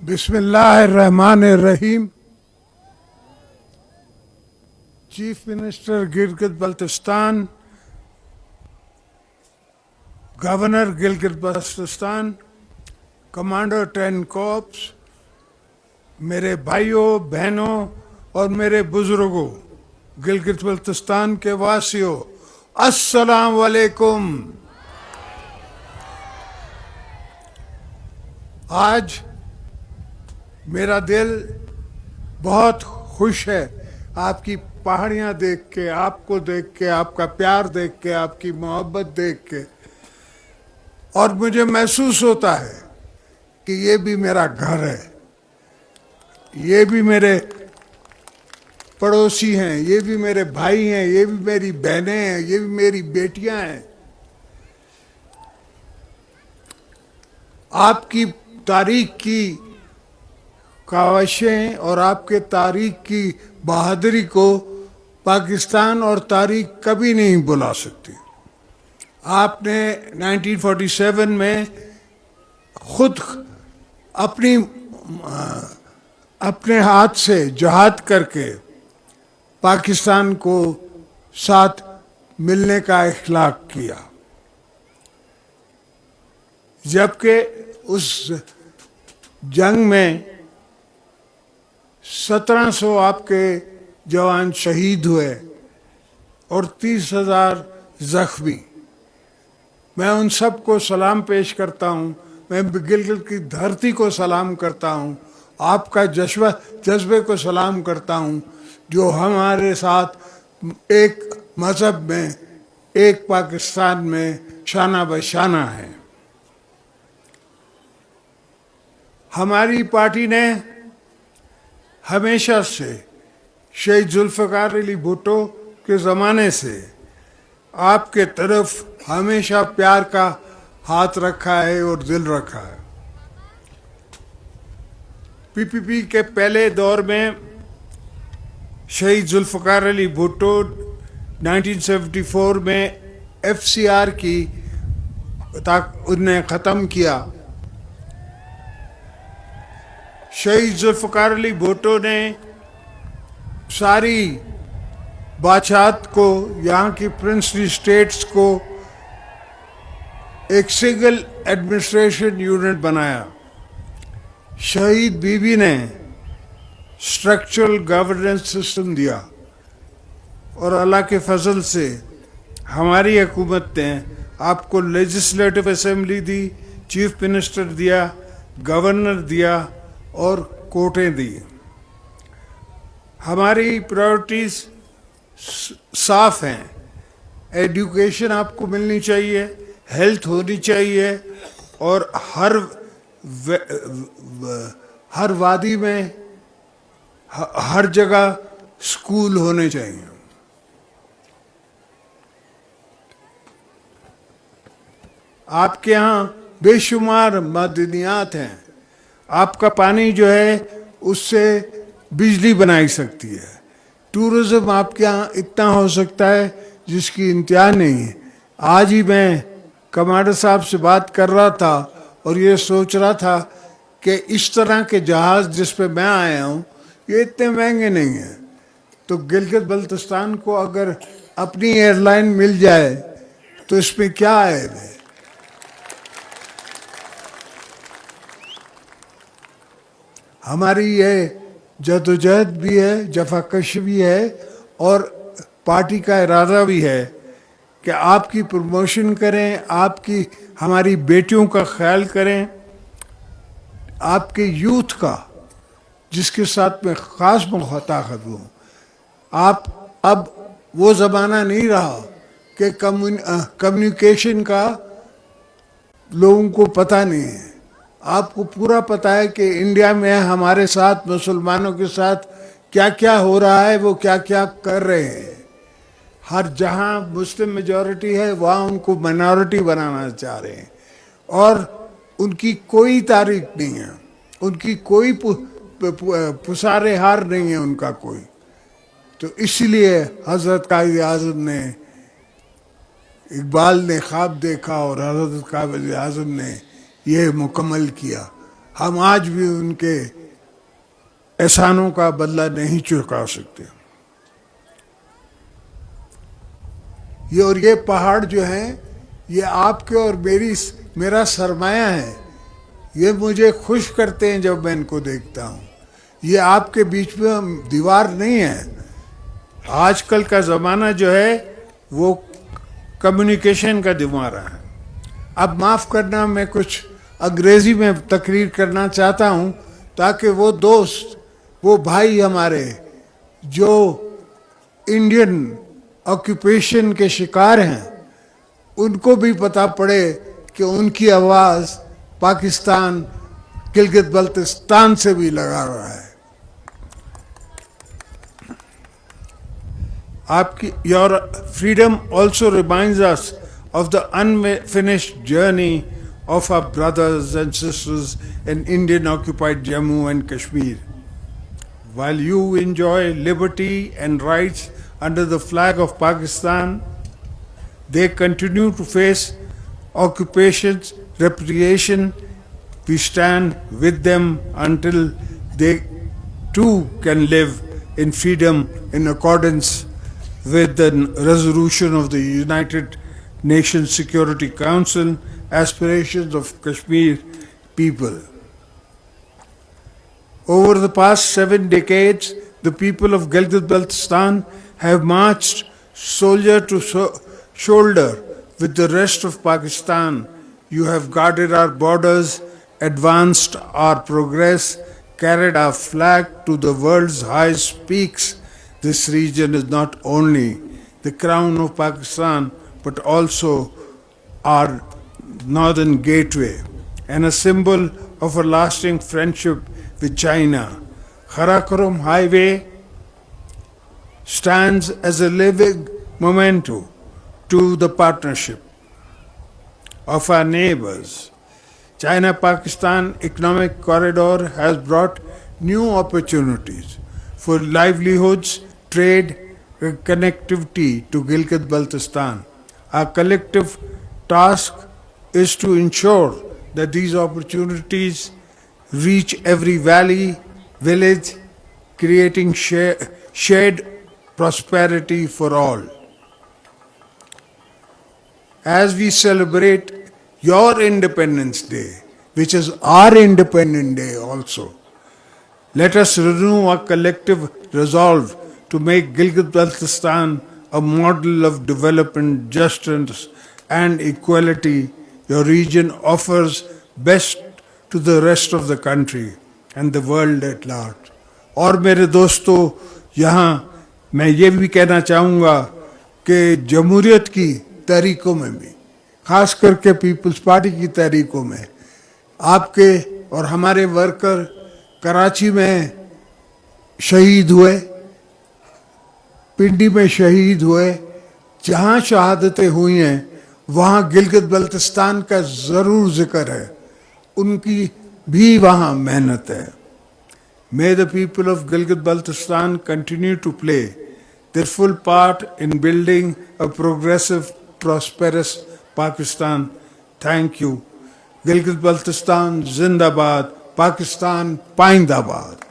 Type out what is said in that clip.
بسم اللہ الرحمن الرحیم. Chief minister Gilgit Baltistan, governor Gilgit Baltistan, commander 10 corps, میرے بھائیوں بہنوں اور میرے بزرگوں، گلگت بلتستان کے واسیوں، السلام علیکم. آج میرا دل بہت خوش ہے آپ کی پہاڑیاں دیکھ کے، آپ کو دیکھ کے، آپ کا پیار دیکھ کے، آپ کی محبت دیکھ کے، اور مجھے محسوس ہوتا ہے کہ یہ بھی میرا گھر ہے، یہ بھی میرے پڑوسی ہیں، یہ بھی میرے بھائی ہیں، یہ بھی میری بہنیں ہیں، یہ بھی میری بیٹیاں ہیں. آپ کی تاریخ کی کاوشیں اور آپ کے تاریخ کی بہادری کو پاکستان اور تاریخ کبھی نہیں بھلا سکتی. آپ نے 1947 میں خود اپنے ہاتھ سے جہاد کر کے پاکستان کو ساتھ ملنے کا اخلاق کیا، جبکہ اس جنگ میں 1700 آپ کے جوان شہید ہوئے اور 30,000 زخمی. میں ان سب کو سلام پیش کرتا ہوں. میں گلگت کی دھرتی کو سلام کرتا ہوں، آپ کا جذبے کو سلام کرتا ہوں، جو ہمارے ساتھ ایک مذہب میں، ایک پاکستان میں شانہ بشانہ ہے. ہماری پارٹی نے ہمیشہ سے شہید ذوالفقار علی بھٹو کے زمانے سے آپ کے طرف ہمیشہ پیار کا ہاتھ رکھا ہے اور دل رکھا ہے. PPP کے پہلے دور میں شہید ذوالفقار علی بھٹو 1974 میں FCR کی انہیں ختم کیا. شہید ذوالفقار علی بھٹو نے ساری بادشاہت کو، یہاں کی پرنسلی اسٹیٹس کو ایک سنگل ایڈمنسٹریشن یونٹ بنایا. شہید بیوی نے اسٹرکچرل گورننس سسٹم دیا، اور اللہ کے فضل سے ہماری حکومت نے آپ کو لیجسلیٹو اسمبلی دی، چیف منسٹر دیا، گورنر دیا اور کوٹیں دی. ہماری پرائورٹیز صاف ہیں. ایڈوکیشن آپ کو ملنی چاہیے، ہیلتھ ہونی چاہیے، اور ہر وادی میں ہر جگہ اسکول ہونے چاہیے. آپ کے ہاں بے شمار معدنیات ہیں. آپ کا پانی جو ہے اس سے بجلی بنائی سکتی ہے. ٹورزم آپ کے یہاں اتنا ہو سکتا ہے جس کی انتہا نہیں ہے. آج ہی میں کمانڈر صاحب سے بات کر رہا تھا اور یہ سوچ رہا تھا کہ اس طرح کے جہاز جس پہ میں آیا ہوں یہ اتنے مہنگے نہیں ہیں. تو گلگت بلتستان کو اگر اپنی ایئر لائن مل جائے تو اس میں کیا ہے. ہماری یہ جدوجہد بھی ہے، جفاکش بھی ہے، اور پارٹی کا ارادہ بھی ہے کہ آپ کی پروموشن کریں، ہماری بیٹیوں کا خیال کریں، آپ کے یوتھ کا جس کے ساتھ میں خاص مخاطب ہوں. اب وہ زمانہ نہیں رہا کہ کمیونیکیشن کا لوگوں کو پتہ نہیں ہے. آپ کو پورا پتہ ہے کہ انڈیا میں ہمارے ساتھ، مسلمانوں کے ساتھ کیا کیا ہو رہا ہے، وہ کیا کیا کر رہے ہیں. ہر جہاں مسلم میجورٹی ہے وہاں ان کو مائنورٹی بنانا چاہ رہے ہیں، اور ان کی کوئی تاریخ نہیں ہے، ان کی کوئی پسارے ہار نہیں ہے ان کا کوئی. تو اس لیے حضرت قائد اعظم نے، اقبال نے خواب دیکھا اور حضرت قائد اعظم نے یہ مکمل کیا. ہم آج بھی ان کے احسانوں کا بدلہ نہیں چکا سکتے. یہ پہاڑ جو ہیں یہ آپ کے اور میرا سرمایہ ہے. یہ مجھے خوش کرتے ہیں جب میں ان کو دیکھتا ہوں. یہ آپ کے بیچ میں دیوار نہیں ہے. آج کل کا زمانہ جو ہے وہ کمیونیکیشن کا زمانہ ہے. اب معاف کرنا، میں کچھ انگریزی میں تقریر کرنا چاہتا ہوں تاکہ وہ دوست، وہ بھائی ہمارے جو انڈین آکوپیشن کے شکار ہیں، ان کو بھی پتہ پڑے کہ ان کی آواز پاکستان گلگت بلتستان سے بھی لگا رہا ہے. Your freedom also reminds us of the unfinished journey of our brothers and sisters in Indian occupied Jammu and Kashmir. While you enjoy liberty and rights under the flag of Pakistan, they continue to face occupations, repression. We stand with them until they too can live in freedom in accordance with the resolution of the United Nations Security Council, aspirations of Kashmir people. Over the past 7 decades, the people of Gilgit-Baltistan have marched shoulder to shoulder with the rest of Pakistan. You have guarded our borders, advanced our progress, carried our flag to the world's highest peaks. This region is not only the crown of Pakistan, but also our northern gateway and a symbol of a lasting friendship with China. Karakoram Highway stands as a living memento to the partnership of our neighbors. China-Pakistan Economic Corridor has brought new opportunities for livelihoods, trade, and connectivity to Gilgit-Baltistan. Our collective task is to ensure that these opportunities reach every valley, village, creating shared prosperity for all. As we celebrate your Independence Day, which is our Independence Day also, let us renew our collective resolve to make Gilgit-Baltistan a model of development, justice, and equality. Your region offers best to the rest of the country and the world at large. اور میرے دوستو، یہاں میں یہ بھی کہنا چاہوں گا کہ جمہوریت کی تحریکوں میں بھی، خاص کر کے پیپلز پارٹی کی تحریکوں میں، آپ کے اور ہمارے ورکر کراچی میں شہید ہوئے، پنڈی میں شہید ہوئے. جہاں شہادتیں ہوئی ہیں وہاں گلگت بلتستان کا ضرور ذکر ہے، ان کی بھی وہاں محنت ہے. May the people of Gilgit-Baltistan continue to play their full part in building a progressive, prosperous Pakistan. Thank you. Gilgit-Baltistan Zindabad, Pakistan Paindabad.